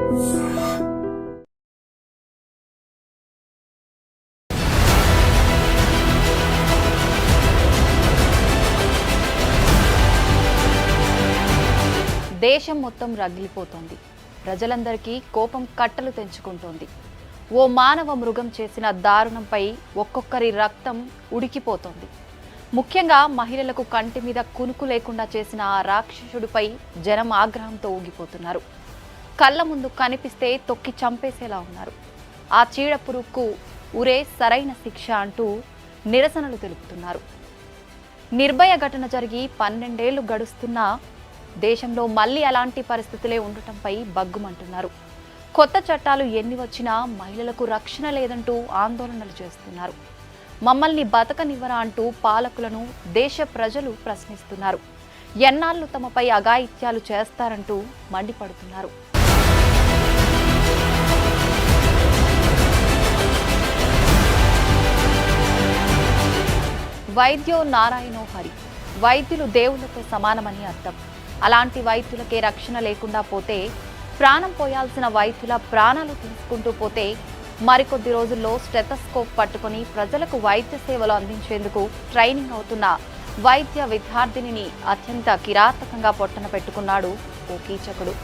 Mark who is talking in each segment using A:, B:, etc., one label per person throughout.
A: దేశం మొత్తం రగిలిపోతోంది. ప్రజలందరికీ కోపం కట్టలు తెంచుకుంటోంది. ఓ మానవ మృగం చేసిన దారుణంపై ఒక్కొక్కరి రక్తం ఉడికిపోతోంది. ముఖ్యంగా మహిళలకు కంటి మీద కునుకు లేకుండా చేసిన ఆ రాక్షసుడిపై జనం ఆగ్రహంతో ఊగిపోతున్నారు. కళ్ళ ముందు కనిపిస్తే తొక్కి చంపేసేలా ఉన్నారు. ఆ చీడపురుగుకు ఉరే సరైన శిక్ష అంటూ నిరసనలు తెలుపుతున్నారు. నిర్భయ ఘటన జరిగి 12 ఏళ్లు గడుస్తున్నా దేశంలో మళ్లీ అలాంటి పరిస్థితులే ఉండటంపై బగ్గుమంటున్నారు. కొత్త చట్టాలు ఎన్ని వచ్చినా మహిళలకు రక్షణ లేదంటూ ఆందోళనలు చేస్తున్నారు. మమ్మల్ని బతకనివ్వరా అంటూ పాలకులను దేశ ప్రజలు ప్రశ్నిస్తున్నారు. ఎన్నాళ్లు తమపై అఘాయిత్యాలు చేస్తారంటూ మండిపడుతున్నారు. వైద్యో నారాయణో హరి. వైద్యులు దేవుళ్లతో సమానమని అర్థం. అలాంటి వైద్యులకే రక్షణ లేకుండా పోతే, ప్రాణం పోయాల్సిన వైద్యుల ప్రాణాలు తీసుకుంటూ పోతే, మరికొద్ది రోజుల్లో స్టెథోస్కోప్ పట్టుకుని ప్రజలకు వైద్య సేవలు అందించేందుకు ట్రైనింగ్ అవుతున్న వైద్య విద్యార్థినిని అత్యంత కిరాతకంగా పొట్టన పెట్టుకున్నాడు ఓ కీచకుడు.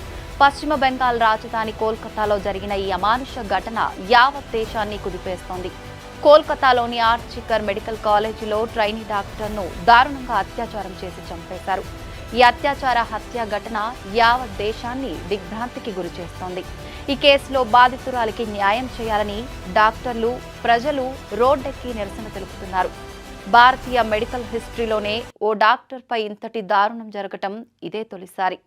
A: పశ్చిమ బెంగాల్ రాజధాని కోల్కతాలో జరిగిన ఈ అమానుష ఘటన యావత్ దేశాన్ని కుదిపేస్తోంది. కోల్కతాలోని ఆర్జికర్ మెడికల్ కాలేజీలో ట్రైనీ డాక్టర్ను దారుణంగా అత్యాచారం చేసి చంపేశారు. ఈ అత్యాచార హత్య ఘటన యావత్ దేశాన్ని దిగ్భ్రాంతికి గురిచేస్తోంది. ఈ కేసులో బాధితురాలికి న్యాయం చేయాలని డాక్టర్లు, ప్రజలు రోడ్డెక్కి నిరసన తెలుపుతున్నారు. భారతీయ మెడికల్ హిస్టరీలోనే ఓ డాక్టర్పై ఇంతటి దారుణం జరగటం ఇదే తొలిసారి.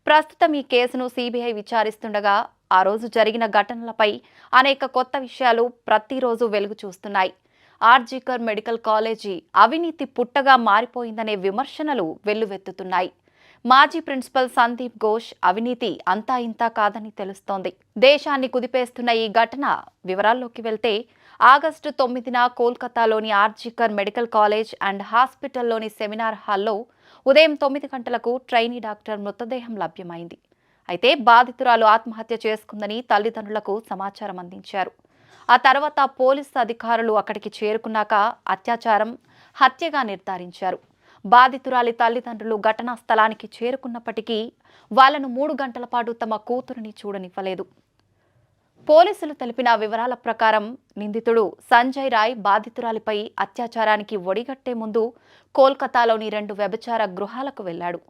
A: ప్రస్తుతం ఈ కేసును సిబిఐ విచారిస్తుండగా ఆ రోజు జరిగిన ఘటనలపై అనేక కొత్త విషయాలు ప్రతిరోజు వెలుగు చూస్తున్నాయి. ఆర్జికర్ మెడికల్ కాలేజీ అవినీతి పుట్టగా మారిపోయిందనే విమర్శనలు వెల్లువెత్తుతున్నాయి. మాజీ ప్రిన్సిపల్ సందీప్ ఘోష్ అవినీతి అంతా ఇంతా కాదని తెలుస్తోంది. దేశాన్ని కుదిపేస్తున్న ఈ ఘటన వివరాల్లోకి వెళ్తే, ఆగస్టు 9న కోల్కతాలోని RG Kar medical college and హాస్పిటల్లోని seminar హాల్లో ఉదయం 9 గంటలకు ట్రైనీ డాక్టర్ మృతదేహం లభ్యమైంది. అయితే బాధితురాలు ఆత్మహత్య చేసుకుందని తల్లిదండ్రులకు సమాచారం అందించారు. ఆ తర్వాత పోలీసు అధికారులు అక్కడికి చేరుకున్నాక అత్యాచారం, హత్యగా నిర్ధారించారు. బాధితురాలి తల్లిదండ్రులు ఘటనా స్థలానికి చేరుకున్నప్పటికీ వాళ్లను 3 గంటల పాటు తమ కూతురిని చూడనివ్వలేదు. పోలీసులు తెలిపిన వివరాల ప్రకారం నిందితుడు సంజయ్ రాయ్ బాధితురాలిపై అత్యాచారానికి ఒడిగట్టే ముందు కోల్కతాలోని 2 వ్యభిచార గృహాలకు వెళ్లాడు.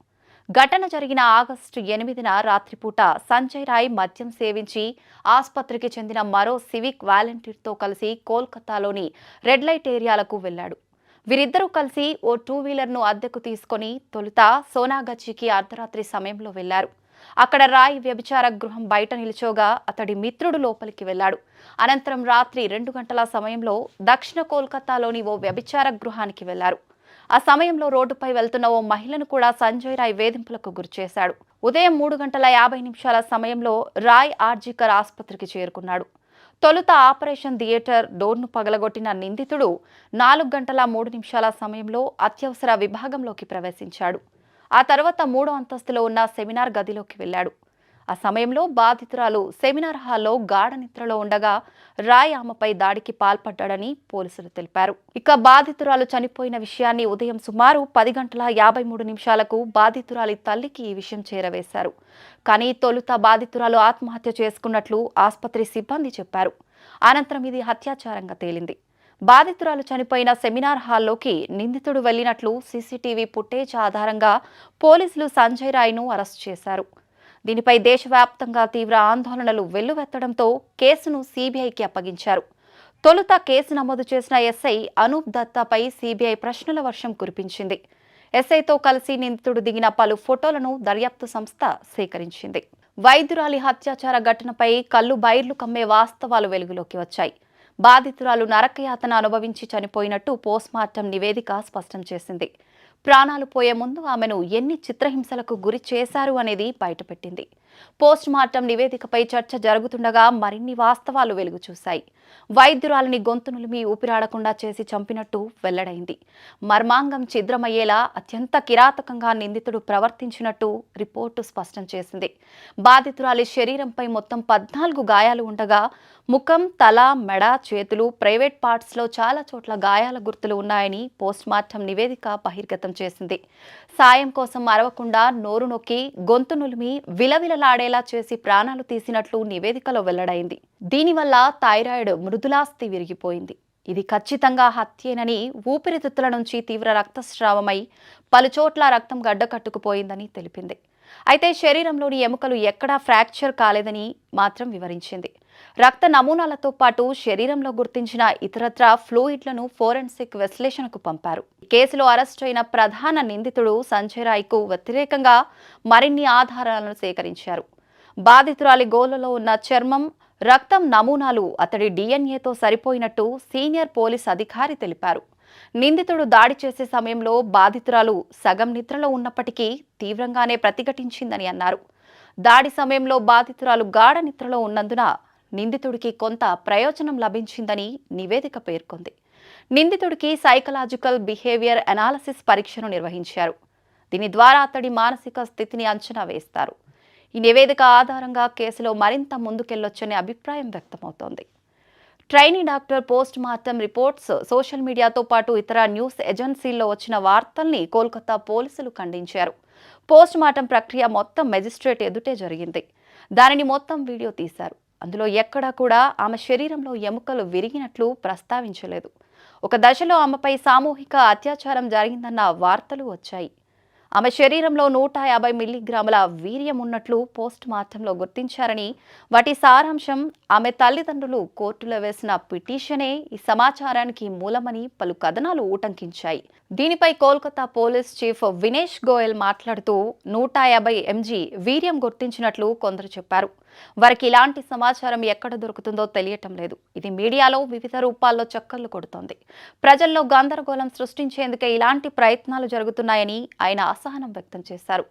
A: ఘటన జరిగిన ఆగస్టు 8న రాత్రిపూట సంజయ్ రాయ్ మద్యం సేవించి ఆసుపత్రికి చెందిన మరో సివిక్ వాలంటీర్తో కలిసి కోల్కతాలోని రెడ్ లైట్ ఏరియాలకు వెళ్లాడు. వీరిద్దరూ కలిసి ఓ 2-వీలర్ను అద్దెకు తీసుకుని తొలుత సోనాగచ్చికి అర్ధరాత్రి సమయంలో వెళ్లారు. అక్కడ రాయ్ వ్యభిచార గృహం బయట నిల్చోగా అతడి మిత్రుడు లోపలికి వెళ్లాడు. అనంతరం రాత్రి 2 గంటల సమయంలో దక్షిణ కోల్కతాలోని ఓ వ్యభిచార గృహానికి వెళ్లారు. ఆ సమయంలో రోడ్డుపై వెళ్తున్న ఓ మహిళను కూడా సంజయ్ రాయ్ వేధింపులకు గురిచేశాడు. ఉదయం 3:50 సమయంలో రాయ్ ఆర్జికర్ ఆసుపత్రికి చేరుకున్నాడు. తొలుత ఆపరేషన్ థియేటర్ డోర్ను పగలగొట్టిన నిందితుడు 4:03 సమయంలో అత్యవసర విభాగంలోకి ప్రవేశించాడు. ఆ తర్వాత 3వ అంతస్తులో ఉన్న సెమినార్ గదిలోకి వెళ్లాడు. ఆ సమయంలో బాధితురాలు సెమినార్ హాల్లో గాఢ నిద్రలో ఉండగా రాయ్ ఆమెపై దాడికి పాల్పడ్డాడని పోలీసులు తెలిపారు. ఇక బాధితురాలు చనిపోయిన విషయాన్ని ఉదయం సుమారు 10:53 బాధితురాలి తల్లికి ఈ విషయం చేరవేశారు. కానీ తొలుత బాధితురాలు ఆత్మహత్య చేసుకున్నట్లు ఆసుపత్రి సిబ్బంది చెప్పారు. అనంతరం ఇది హత్యాచారంగా తేలింది. బాధితురాలు చనిపోయిన సెమినార్ హాల్లోకి నిందితుడు వెళ్లినట్లు సీసీటీవీ ఫుటేజ్ ఆధారంగా పోలీసులు సంజయ్ రాయ్ను అరెస్ట్ చేశారు. దీనిపై దేశవ్యాప్తంగా తీవ్ర ఆందోళనలు వెల్లువెత్తడంతో కేసును సీబీఐకి అప్పగించారు. తొలుత కేసు నమోదు చేసిన ఎస్ఐ అనూప్ దత్తాపై సీబీఐ ప్రశ్నల వర్షం కురిపించింది. ఎస్ఐతో కలిసి నిందితుడు దిగిన పలు ఫోటోలను దర్యాప్తు సంస్థ సేకరించింది. వైద్యురాలి హత్యాచార ఘటనపై కళ్ళు బైర్లు కమ్మే వాస్తవాలు వెలుగులోకి వచ్చాయి. బాధితురాలు నరకయాతన అనుభవించి చనిపోయినట్టు పోస్ట్మార్టం నివేదిక స్పష్టం చేసింది. ప్రాణాలు పోయే ముందు ఆమెను ఎన్ని చిత్రహింసలకు గురి చేశారు అనేది బయటపెట్టింది. పోస్ట్ మార్టం నివేదికపై చర్చ జరుగుతుండగా మరిన్ని వాస్తవాలు వెలుగు చూశాయి. వైద్యురాలిని గొంతు నులిమి ఊపిరాడకుండా చేసి చంపినట్టు వెల్లడైంది. మర్మాంగం ఛిద్రమయ్యేలా అత్యంత కిరాతకంగా నిందితుడు ప్రవర్తించినట్టు రిపోర్టు స్పష్టం చేసింది. బాధితురాలి శరీరంపై మొత్తం 14 గాయాలు ఉండగా ముఖం, తల, మెడ, చేతులు, ప్రైవేట్ పార్ట్స్లో చాలా చోట్ల గాయాల గుర్తులు ఉన్నాయని పోస్ట్ మార్టం నివేదిక బహిర్గతం చేసింది. సాయం కోసం అరవకుండా నోరు నొక్కి గొంతు నులిమి విలవిలలాడేలా చేసి ప్రాణాలు తీసినట్లు నివేదికలో వెల్లడైంది. దీనివల్ల థైరాయిడ్ మృదులాస్థి విరిగిపోయింది. ఇది ఖచ్చితంగా హత్యేనని, ఊపిరితిత్తుల నుంచి తీవ్ర రక్తస్రావమై పలుచోట్ల రక్తం గడ్డకట్టుకుపోయిందని తెలిపింది. అయితే శరీరంలోని ఎముకలు ఎక్కడా ఫ్రాక్చర్ కాలేదని మాత్రం వివరించింది. రక్త నమూనాలతో పాటు శరీరంలో గుర్తించిన ఇతరత్రా ఫ్లూయిడ్లను ఫోరెన్సిక్ విశ్లేషణకు పంపారు. కేసులో అరెస్టు అయిన ప్రధాన నిందితుడు సంజయ్ రాయ్కు వ్యతిరేకంగా మరిన్ని ఆధారాలను సేకరించారు. బాధితురాలి గోళ్లలో ఉన్న చర్మం, రక్తం నమూనాలు అతడి డిఎన్ఏతో సరిపోయినట్టు సీనియర్ పోలీస్ అధికారి తెలిపారు. నిందితుడు దాడి చేసే సమయంలో బాధితురాలు సగం నిద్రలో ఉన్నప్పటికీ తీవ్రంగానే ప్రతిఘటించిందని అన్నారు. దాడి సమయంలో బాధితురాలు గాఢ నిద్రలో ఉన్నందున నిందితుడికి కొంత ప్రయోజనం లభించిందని నివేదిక పేర్కొంది. నిందితుడికి సైకలాజికల్ బిహేవియర్ అనాలిసిస్ పరీక్షను నిర్వహించారు. దీని ద్వారా అతడి మానసిక స్థితిని అంచనా వేస్తారు. ఈ నివేదిక ఆధారంగా కేసులో మరింత ముందుకెళ్లొచ్చనే అభిప్రాయం వ్యక్తమవుతోంది. Trainee doctor post mortem reports social మీడియాతో పాటు ఇతర న్యూస్ ఏజెన్సీల్లో వచ్చిన వార్తల్ని కోల్కతా పోలీసులు ఖండించారు. పోస్ట్ మార్టం ప్రక్రియ మొత్తం మెజిస్ట్రేట్ ఎదుటే జరిగింది. దానిని మొత్తం వీడియో తీశారు. అందులో ఎక్కడా కూడా ఆమె శరీరంలో ఎముకలు విరిగినట్లు ప్రస్తావించలేదు. ఒక దశలో ఆమెపై సామూహిక అత్యాచారం జరిగిందన్న వార్తలు వచ్చాయి. ఆమె శరీరంలో 150 మిల్లీగ్రాముల వీర్యం ఉన్నట్లు పోస్ట్ మార్టంలో గుర్తించారని, వాటి సారాంశం ఆమె తల్లిదండ్రులు కోర్టులో వేసిన పిటిషనే ఈ సమాచారానికి మూలమని పలు కథనాలు ఊటంకించాయి. దీనిపై కోల్కతా పోలీస్ చీఫ్ వినేష్ గోయల్ మాట్లాడుతూ 150 mg వీర్యం గుర్తించినట్లు కొందరు చెప్పారు. వారికి ఇలాంటి సమాచారం ఎక్కడ దొరుకుతుందో తెలియటం లేదు. ఇది మీడియాలో వివిధ రూపాల్లో చక్కర్లు కొడుతోంది. ప్రజల్లో గందరగోళం సృష్టించేందుకే ఇలాంటి ప్రయత్నాలు జరుగుతున్నాయని ఆయన అసహనం వ్యక్తం చేశారు.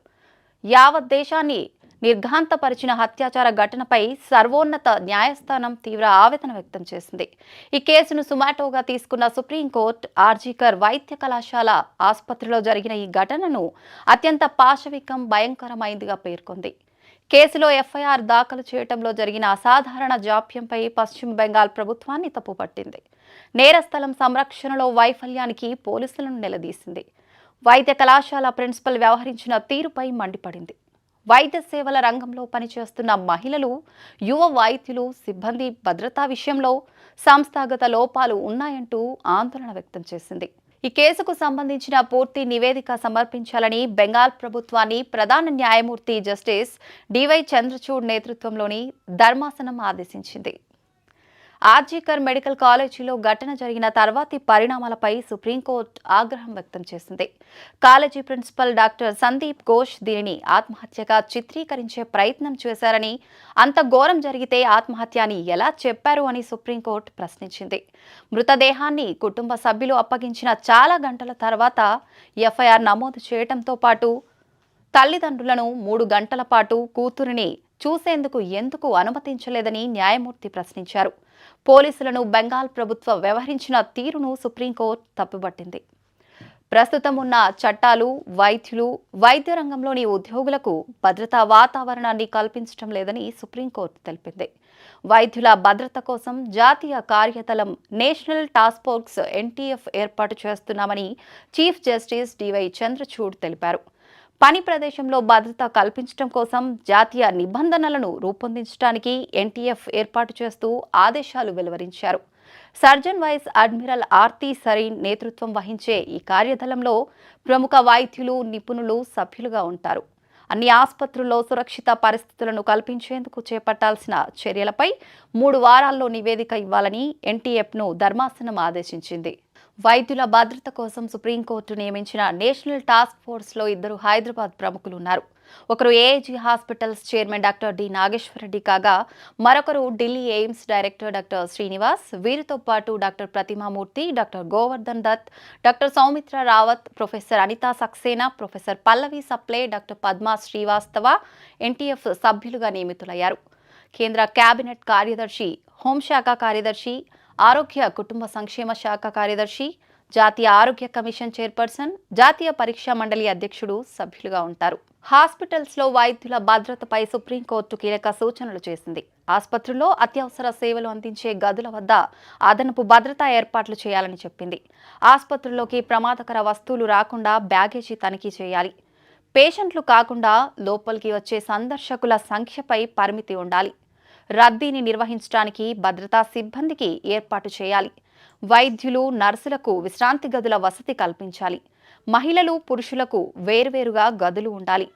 A: యావత్ దేశాన్ని నిర్ఘాంతపరిచిన హత్యాచార ఘటనపై సర్వోన్నత న్యాయస్థానం తీవ్ర ఆవేదన వ్యక్తం చేసింది. ఈ కేసును సుమాటోగా తీసుకున్న సుప్రీంకోర్టు ఆర్జీకర్ వైద్య కళాశాల ఆసుపత్రిలో జరిగిన ఈ ఘటనను అత్యంత పాశవికం, భయంకరమైందిగా పేర్కొంది. కేసులో ఎఫ్ఐఆర్ దాఖలు చేయడంలో జరిగిన అసాధారణ జాప్యంపై పశ్చిమ బెంగాల్ ప్రభుత్వాన్ని తప్పుపట్టింది. నేరస్థలం సంరక్షణలో వైఫల్యానికి పోలీసులను నిలదీసింది. వైద్య కళాశాల ప్రిన్సిపల్ వ్యవహరించిన తీరుపై మండిపడింది. వైద్య సేవల రంగంలో పనిచేస్తున్న మహిళలు, యువ వైద్యులు, సిబ్బంది భద్రతా విషయంలో సంస్థాగత లోపాలు ఉన్నాయంటూ ఆందోళన వ్యక్తం చేసింది. ఈ కేసుకు సంబంధించిన పూర్తి నివేదిక సమర్పించాలని బెంగాల్ ప్రభుత్వాన్ని ప్రధాన న్యాయమూర్తి జస్టిస్ డివై చంద్రచూడ్ నేతృత్వంలోని ధర్మాసనం ఆదేశించింది. ఆర్జీకర్ మెడికల్ కాలేజీలో ఘటన జరిగిన తర్వాతి పరిణామాలపై సుప్రీంకోర్టు ఆగ్రహం వ్యక్తం చేసింది. College principal doctor Sandip Ghosh దీనిని ఆత్మహత్యగా చిత్రీకరించే ప్రయత్నం చేశారని, అంత ఘోరం జరిగితే ఆత్మహత్య అని ఎలా చెప్పారు అని సుప్రీంకోర్టు ప్రశ్నించింది. మృతదేహాన్ని కుటుంబ సభ్యులు అప్పగించిన చాలా గంటల తర్వాత ఎఫ్ఐఆర్ నమోదు చేయడంతో పాటు తల్లిదండ్రులను 3 గంటల పాటు కూతురిని చూసేందుకు ఎందుకు అనుమతించలేదని న్యాయమూర్తి ప్రశ్నించారు. పోలీసులను బెంగాల్ ప్రభుత్వం వ్యవహరించిన తీరును సుప్రీంకోర్టు తప్పుపట్టింది. ప్రస్తుతం ఉన్న చట్టాలు వైద్యులు, వైద్య రంగంలోని ఉద్యోగులకు భద్రతా వాతావరణాన్ని కల్పించడం లేదని సుప్రీంకోర్టు తెలిపింది. వైద్యుల భద్రత కోసం జాతీయ కార్యదళం నేషనల్ టాస్క్ ఫోర్స్ ఎన్టీఎఫ్ ఏర్పాటు చేస్తున్నామని చీఫ్ జస్టిస్ డివై చంద్రచూడ్ తెలిపారు. పని ప్రదేశంలో భద్రత కల్పించడం కోసం జాతీయ నిబంధనలను రూపొందించడానికి ఎన్టీఎఫ్ ఏర్పాటు చేస్తూ ఆదేశాలు వెలువరించారు. Surgeon vice admiral Arti Sarin నేతృత్వం వహించే ఈ కార్యదళంలో ప్రముఖ వైద్యులు, నిపుణులు సభ్యులుగా ఉంటారు. అన్ని ఆసుపత్రుల్లో సురక్షిత పరిస్థితులను కల్పించేందుకు చేపట్టాల్సిన చర్యలపై 3 వారాల్లో నివేదిక ఇవ్వాలని ఎన్టీఎఫ్ను ధర్మాసనం ఆదేశించింది. వైద్యుల భద్రత కోసం సుప్రీంకోర్టు నియమించిన నేషనల్ టాస్క్ ఫోర్స్లో 2 హైదరాబాద్ ప్రముఖులు ఉన్నారు. ఒకరు AIG hospitals chairman doctor D Nageswara Reddy కాగా మరొకరు Delhi AIIMS director doctor Srinivas. వీరితో పాటు doctor Pratima Murthy, doctor Govardhan Dutt, doctor Soumitra Rawat, professor Anita Saxena, professor పల్లవి సప్లే, డాక్టర్ పద్మా శ్రీవాస్తవ ఎన్టీఎఫ్ సభ్యులుగా నియమితులయ్యారు. కేంద్ర కేబినెట్ కార్యదర్శి, హోంశాఖ కార్యదర్శి, ఆరోగ్య కుటుంబ సంక్షేమ శాఖ కార్యదర్శి, జాతీయ ఆరోగ్య కమిషన్ చైర్పర్సన్, జాతీయ పరీక్షా మండలి అధ్యక్షుడు సభ్యులుగా ఉంటారు. హాస్పిటల్స్లో వైద్యుల భద్రతపై సుప్రీంకోర్టు కీలక సూచనలు చేసింది. ఆసుపత్రుల్లో అత్యవసర సేవలు అందించే గదుల వద్ద అదనపు భద్రతా ఏర్పాట్లు చేయాలని చెప్పింది. ఆసుపత్రుల్లోకి ప్రమాదకర వస్తువులు రాకుండా బ్యాగేజీ తనిఖీ చేయాలి. పేషెంట్లు కాకుండా లోపలికి వచ్చే సందర్శకుల సంఖ్యపై పరిమితి ఉండాలి. రద్దీని నిర్వహించడానికి భద్రతా సిబ్బందికి ఏర్పాటు చేయాలి. వైద్యులు, నర్సులకు విశ్రాంతి గదుల వసతి కల్పించాలి. మహిళలు, పురుషులకు వేర్వేరుగా గదులు ఉండాలి.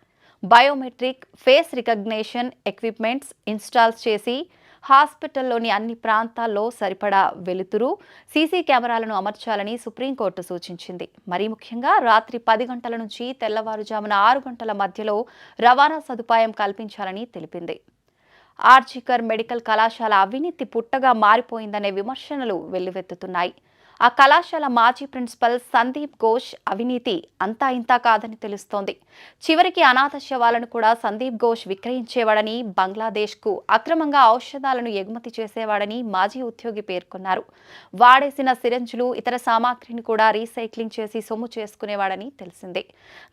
A: Biometric, face recognition equipments install చేసి హాస్పిటల్లోని అన్ని ప్రాంతాల్లో సరిపడా వెలుతురు, సీసీ కెమెరాలను అమర్చాలని సుప్రీంకోర్టు సూచించింది. మరీ ముఖ్యంగా రాత్రి 10 గంటల నుంచి తెల్లవారుజామున 6 గంటల మధ్యలో రవాణా సదుపాయం కల్పించాలని తెలిపింది. ఆర్జికర్ మెడికల్ కళాశాల అవినీతి పుట్టగా మారిపోయిందనే విమర్శనలు వెల్లువెత్తుతున్నాయి. ఆ కళాశాల మాజీ ప్రిన్సిపల్ సందీప్ ఘోష్ అవినీతి అంతా ఇంతా కాదని తెలుస్తోంది. చివరికి అనాథ శవాలను కూడా సందీప్ ఘోష్ విక్రయించేవాడని, బంగ్లాదేశ్కు అక్రమంగా ఔషధాలను ఎగుమతి చేసేవాడని మాజీ ఉద్యోగి పేర్కొన్నారు. వాడేసిన సిరంజులు, ఇతర సామాగ్రిని కూడా రీసైక్లింగ్ చేసి సొమ్ము చేసుకునేవాడని తెలిసిందే.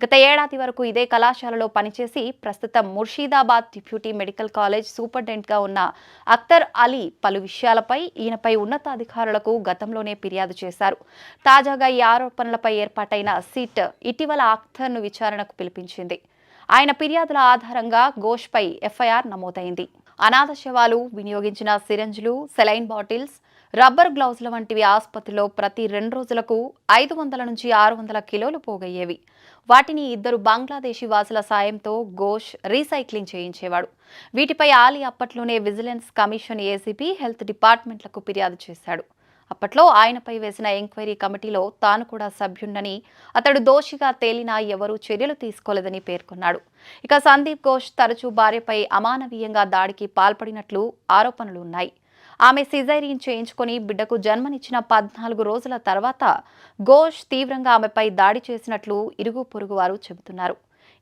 A: గత ఏడాది వరకు ఇదే కళాశాలలో పనిచేసి ప్రస్తుతం ముర్షీదాబాద్ డిప్యూటీ మెడికల్ కాలేజ్ సూపరింటెండెంట్గా ఉన్న అఖ్తర్ అలీ పలు విషయాలపై ఈయనపై ఉన్నతాధికారులకు గతంలోనే ఫిర్యాదు చేశారు. తాజాగా ఈ ఆరోపణలపై ఏర్పాటైన సిట్ ఇటీవల అఖ్తర్ను విచారణకు పిలిపించింది. ఆయన ఫిర్యాదుల ఆధారంగా ఘోష్పై ఎఫ్ఐఆర్ నమోదైంది. అనాథ శవాలు, వినియోగించిన సిరంజులు, సెలైన్ బాటిల్స్, రబ్బర్ గ్లౌజుల వంటివి ఆసుపత్రిలో ప్రతి 2 రోజులకు 500 నుంచి 600 కిలోలు పోగయ్యేవి. వాటిని 2 బంగ్లాదేశీ వాసుల సాయంతో ఘోష్ రీసైక్లింగ్ చేయించేవాడు. వీటిపై ఆలీ అప్పట్లోనే విజిలెన్స్ కమిషన్, ఏసీబీ, హెల్త్ డిపార్ట్మెంట్లకు ఫిర్యాదు చేశాడు. అప్పట్లో ఆయనపై వేసిన ఎంక్వైరీ కమిటీలో తాను కూడా సభ్యుణ్ణని, అతడు దోషిగా తేలినా ఎవరూ చర్యలు తీసుకోలేదని పేర్కొన్నాడు. ఇక సందీప్ ఘోష్ తరచూ భార్యపై అమానవీయంగా దాడికి పాల్పడినట్లు ఆరోపణలు ఉన్నాయి. ఆమె సిజైరియన్ చేయించుకొని బిడ్డకు జన్మనిచ్చిన 14 రోజుల తర్వాత ఘోష్ తీవ్రంగా ఆమెపై దాడి చేసినట్లు ఇరుగు పొరుగు వారు చెబుతున్నారు.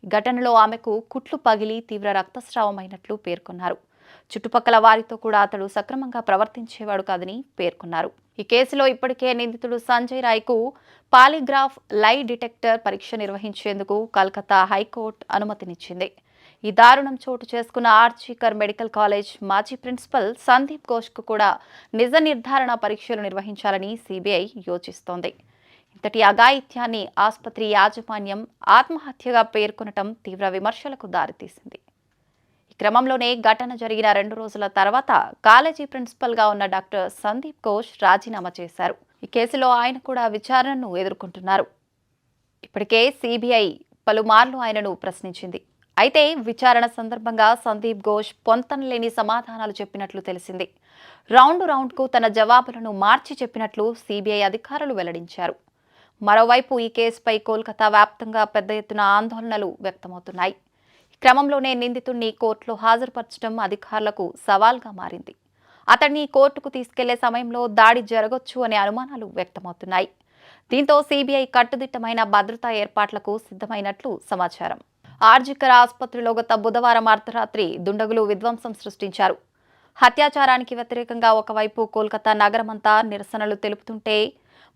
A: ఈ ఘటనలో ఆమెకు కుట్లు పగిలి తీవ్ర రక్తస్రావమైనట్లు పేర్కొన్నారు. చుట్టుపక్కల వారితో కూడా అతడు సక్రమంగా ప్రవర్తించేవాడు కాదని పేర్కొన్నారు. ఈ కేసులో ఇప్పటికే నిందితుడు సంజయ్ రాయ్కు పాలిగ్రాఫ్ లై డిటెక్టర్ పరీక్ష నిర్వహించేందుకు కలకత్తా హైకోర్టు అనుమతినిచ్చింది. ఈ దారుణం చోటు చేసుకున్న ఆర్జికర్ మెడికల్ కాలేజ్ మాజీ ప్రిన్సిపల్ సందీప్ ఘోష్కు కూడా నిజ నిర్ధారణ పరీక్షలు నిర్వహించాలని సిబిఐ యోచిస్తోంది. ఇంతటి అఘాయిత్యాన్ని ఆసుపత్రి యాజమాన్యం ఆత్మహత్యగా పేర్కొనటం తీవ్ర విమర్శలకు దారితీసింది. క్రమంలోనే ఘటన జరిగిన 2 రోజుల తర్వాత కాలేజీ ప్రిన్సిపల్గా ఉన్న డాక్టర్ సందీప్ ఘోష్ రాజీనామా చేశారు. ఈ కేసులో ఆయన కూడా విచారణను ఎదుర్కొంటున్నారు. ఇప్పటికే సిబిఐ పలుమార్లు ఆయనను ప్రశ్నించింది. అయితే విచారణ సందర్భంగా సందీప్ ఘోష్ పొంతనలేని సమాధానాలు చెప్పినట్లు తెలిసింది. రౌండ్కు తన జవాబులను మార్చి చెప్పినట్లు సిబిఐ అధికారులు వెల్లడించారు. మరోవైపు ఈ కేసుపై కోల్కతా వ్యాప్తంగా పెద్ద ఎత్తున ఆందోళనలు వ్యక్తమవుతున్నాయి. క్రమంలోనే నిందితుడిని కోర్టులో హాజరుపరచడం అధికారులకు సవాల్గా మారింది. అతన్ని కోర్టుకు తీసుకెళ్లే సమయంలో దాడి జరగొచ్చు అనే అనుమానాలు వ్యక్తమవుతున్నాయి. దీంతో సిబిఐ కట్టుదిట్టమైన భద్రతా ఏర్పాట్లకు సిద్ధమైనట్లు సమాచారం. ఆర్జికర్ ఆసుపత్రిలో గత బుధవారం అర్ధరాత్రి దుండగులు విధ్వంసం సృష్టించారు. హత్యాచారానికి వ్యతిరేకంగా ఒకవైపు కోల్కతా నగరమంతా నిరసనలు తెలుపుతుంటే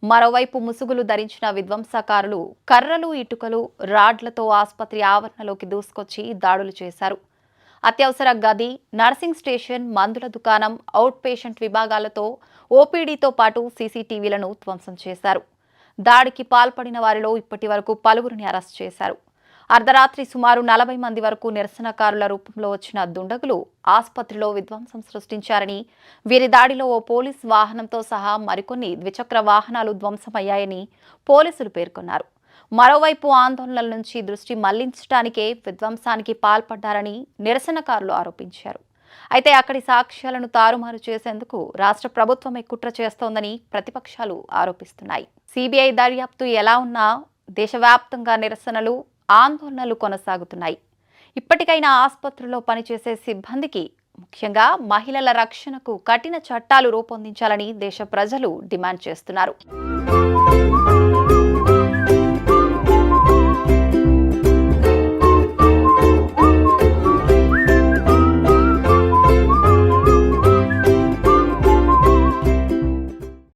A: మరోవైపు ముసుగులు ధరించిన విధ్వంసకారులు కర్రలు, ఇటుకలు, రాడ్లతో ఆసుపత్రి ఆవరణలోకి దూసుకొచ్చి దాడులు చేశారు. అత్యవసర గది, నర్సింగ్ స్టేషన్, మందుల దుకాణం, అవుట్ పేషెంట్ విభాగాలతో ఓపీడీతో పాటు సీసీటీవీలను ధ్వంసం చేశారు. దాడికి పాల్పడిన వారిలో ఇప్పటి వరకు పలువురిని అరెస్ట్ చేశారు. అర్ధరాత్రి సుమారు 40 మంది వరకు నిరసనకారుల రూపంలో వచ్చిన దుండగులు ఆసుపత్రిలో విధ్వంసం సృష్టించారని, వీరి దాడిలో ఓ పోలీస్ వాహనంతో సహా మరికొన్ని ద్విచక్ర వాహనాలు ధ్వంసమయ్యాయని పోలీసులు పేర్కొన్నారు. మరోవైపు ఆందోళనల నుంచి దృష్టి మళ్లించడానికే విధ్వంసానికి పాల్పడ్డారని నిరసనకారులు ఆరోపించారు. అయితే అక్కడి సాక్ష్యాలను తారుమారు చేసేందుకు రాష్ట్ర ప్రభుత్వమే కుట్ర చేస్తోందని ప్రతిపక్షాలు ఆరోపిస్తున్నాయి. సిబిఐ దర్యాప్తు ఎలా ఉన్నా దేశవ్యాప్తంగా నిరసనలు, ఆందోళనలు కొనసాగుతున్నాయి. ఇప్పటికైనా ఆసుపత్రుల్లో పనిచేసే సిబ్బందికి, ముఖ్యంగా మహిళల రక్షణకు కఠిన చట్టాలు రూపొందించాలని దేశ ప్రజలు డిమాండ్ చేస్తున్నారు.